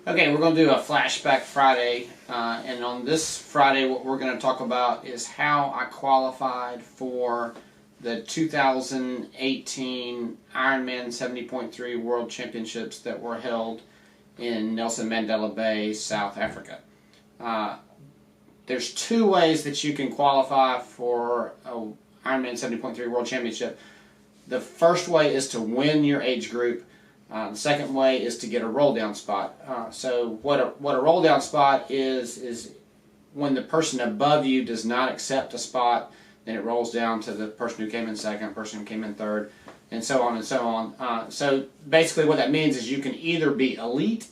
Okay, we're going to do a Flashback Friday, and on this Friday what we're going to talk about is how I qualified for the 2018 Ironman 70.3 World Championships that were held in Nelson Mandela Bay, South Africa. There's two ways that you can qualify for an Ironman 70.3 World Championship. The first way is to win your age group. The second way is to get a roll down spot. So what a roll down spot is when the person above you does not accept a spot, then it rolls down to the person who came in second, person who came in third, and so on and so on. So basically what that means is you can either be elite,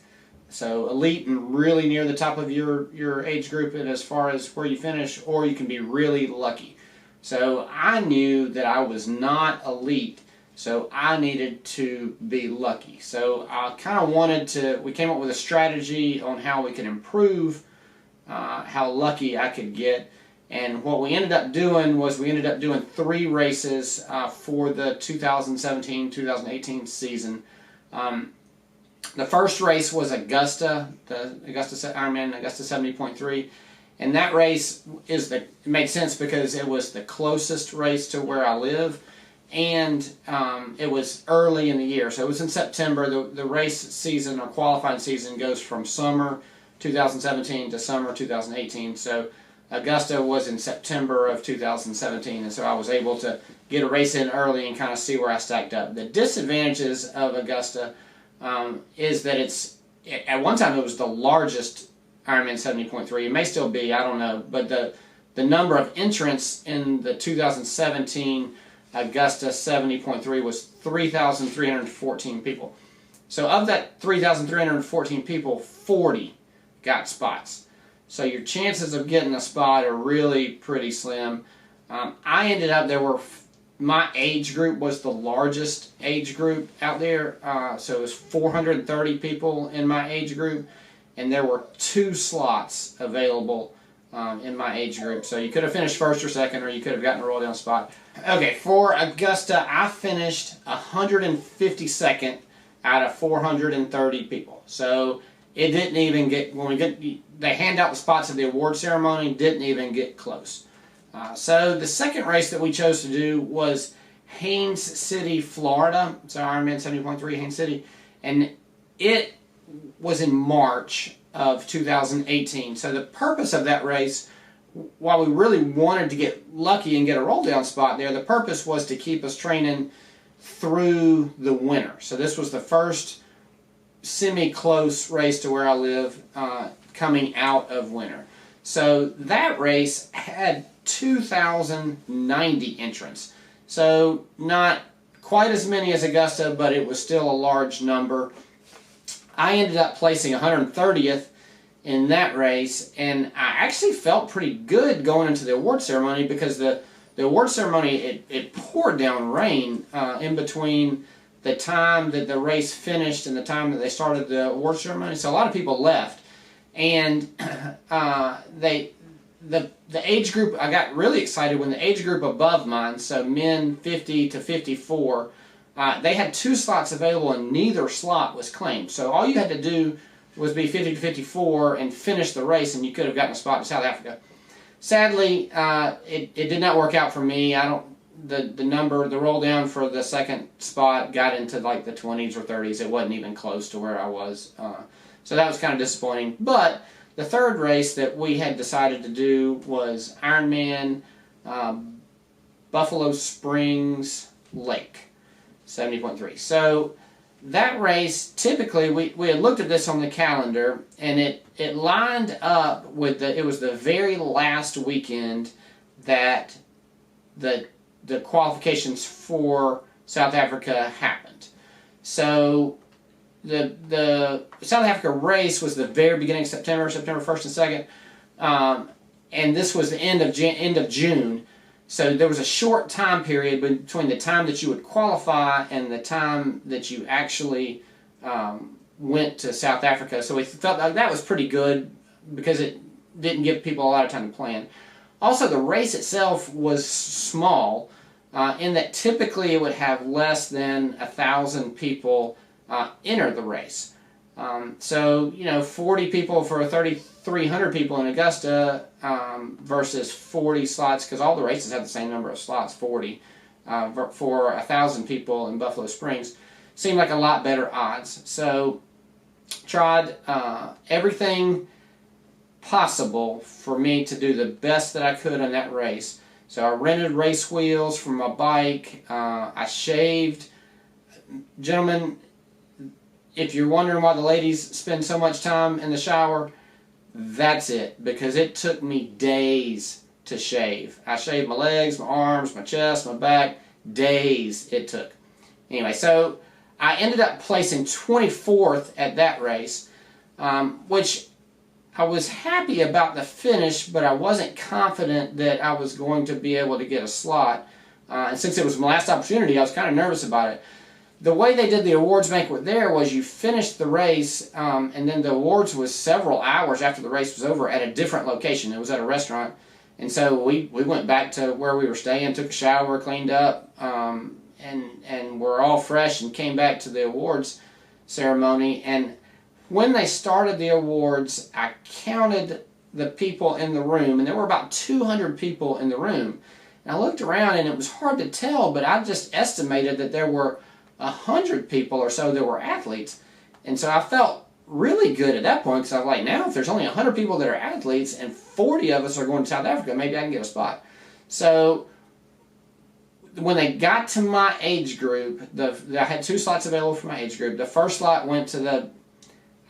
so elite and really near the top of your age group and as far as where you finish, or you can be really lucky. So I knew that I was not elite, so I needed to be lucky. So I kind of we came up with a strategy on how we could improve how lucky I could get. And what we ended up doing was we ended up doing 3 races for the 2017-2018 season. The first race was Augusta, the Ironman Augusta 70.3. And that race it made sense because it was the closest race to where I live. And it was early in the year, so it was in September. The race season or qualifying season goes from summer 2017 to summer 2018. So Augusta was in September of 2017, and so I was able to get a race in early and kind of see where I stacked up. The disadvantages of Augusta is that at one time it was the largest Ironman 70.3. It may still be, I don't know, but the number of entrants in the 2017 Augusta 70.3 was 3,314 people. So of that 3,314 people, 40 got spots. So your chances of getting a spot are really pretty slim. I ended up, my age group was the largest age group out there. So it was 430 people in my age group, and there were 2 slots available in my age group. So you could have finished first or second, or you could have gotten a roll down spot. Okay, for Augusta, I finished 152nd out of 430 people. So it didn't even get, they hand out the spots at the award ceremony, didn't even get close. So the second race that we chose to do was Haines City, Florida. So Ironman 70.3 Haines City. And it was in March of 2018. So the purpose of that race, while we really wanted to get lucky and get a roll down spot there, the purpose was to keep us training through the winter. So this was the first semi-close race to where I live coming out of winter. So that race had 2,090 entrants. So not quite as many as Augusta, but it was still a large number. I ended up placing 130th in that race, and I actually felt pretty good going into the award ceremony because the award ceremony, it poured down rain in between the time that the race finished and the time that they started the award ceremony. So a lot of people left, and the age group, I got really excited when the age group above mine, so men 50 to 54, they had 2 slots available and neither slot was claimed. So all you had to do was be 50 to 54 and finish the race, and you could have gotten a spot in South Africa. Sadly, it did not work out for me. The roll down for the second spot got into like the 20s or 30s. It wasn't even close to where I was. So that was kind of disappointing. But the third race that we had decided to do was Ironman Buffalo Springs Lake 70.3. So that race, typically, we had looked at this on the calendar, and it lined up with it was the very last weekend that the qualifications for South Africa happened. So the South Africa race was the very beginning of September 1st and 2nd, and this was the end of June. So there was a short time period between the time that you would qualify and the time that you actually went to South Africa. So we felt like that was pretty good because it didn't give people a lot of time to plan. Also, the race itself was small in that typically it would have less than 1,000 people enter the race. So, 40 people for 3,300 people in Augusta versus 40 slots, because all the races have the same number of slots, 40, for 1,000 people in Buffalo Springs, seemed like a lot better odds. So, tried everything possible for me to do the best that I could in that race. So I rented race wheels for my bike. I shaved. Gentlemen, if you're wondering why the ladies spend so much time in the shower, that's it. Because it took me days to shave. I shaved my legs, my arms, my chest, my back. Days it took. Anyway, so I ended up placing 24th at that race, which I was happy about the finish, but I wasn't confident that I was going to be able to get a slot. And since it was my last opportunity, I was kind of nervous about it. The way they did the awards banquet there was you finished the race, and then the awards was several hours after the race was over at a different location. It was at a restaurant. And so we went back to where we were staying, took a shower, cleaned up, and we're all fresh and came back to the awards ceremony. And when they started the awards, I counted the people in the room, and there were about 200 people in the room. And I looked around, and it was hard to tell, but I just estimated that there were 100 people or so that were athletes. And so I felt really good at that point, because I was like, now if there's only 100 people that are athletes and 40 of us are going to South Africa, maybe I can get a spot. So when they got to my age group, I had 2 slots available for my age group. The first slot went to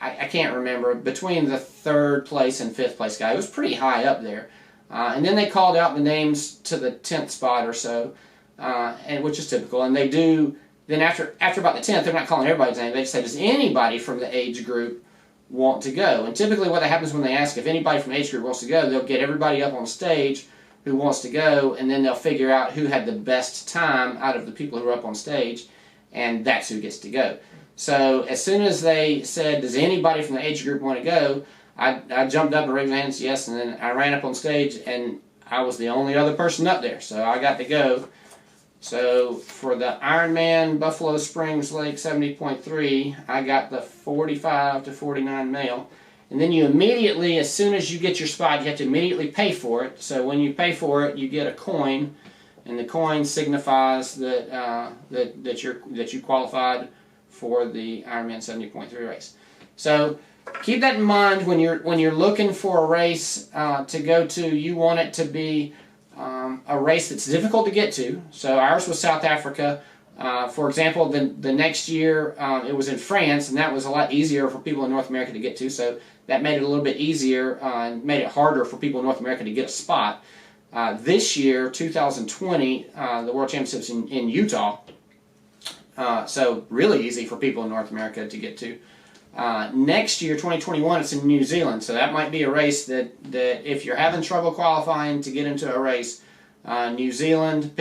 I can't remember, between the 3rd place and 5th place guy. It was pretty high up there. And then they called out the names to the 10th spot or so, and which is typical. And they do, then after about the 10th, they're not calling everybody's name. They just say, does anybody from the age group want to go? And typically what happens when they ask if anybody from the age group wants to go, they'll get everybody up on stage who wants to go, and then they'll figure out who had the best time out of the people who are up on stage, and that's who gets to go. So as soon as they said, does anybody from the age group want to go, I jumped up and raised my hands, yes, and then I ran up on stage, and I was the only other person up there, so I got to go. So for the Ironman Buffalo Springs Lake 70.3, I got the 45 to 49 male. And then you immediately, as soon as you get your spot, you have to immediately pay for it. So when you pay for it, you get a coin, and the coin signifies that that you qualified for the Ironman 70.3 race. So keep that in mind when you're looking for a race to go to. You want it to be a race that's difficult to get to. So ours was South Africa. For example, the next year it was in France, and that was a lot easier for people in North America to get to. So that made it a little bit easier and made it harder for people in North America to get a spot. This year, 2020, the World Championships in Utah. So really easy for people in North America to get to. Next year, 2021, it's in New Zealand. So that might be a race that if you're having trouble qualifying to get into a race, New Zealand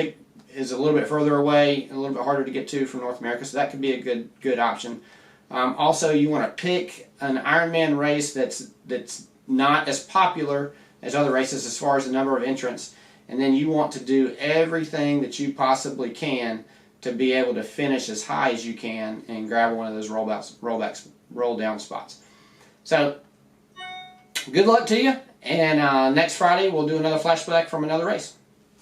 is a little bit further away, a little bit harder to get to from North America. So that could be a good option. Also, you want to pick an Ironman race that's not as popular as other races as far as the number of entrants. And then you want to do everything that you possibly can to be able to finish as high as you can and grab one of those roll down spots. So, good luck to you, and next Friday we'll do another flashback from another race.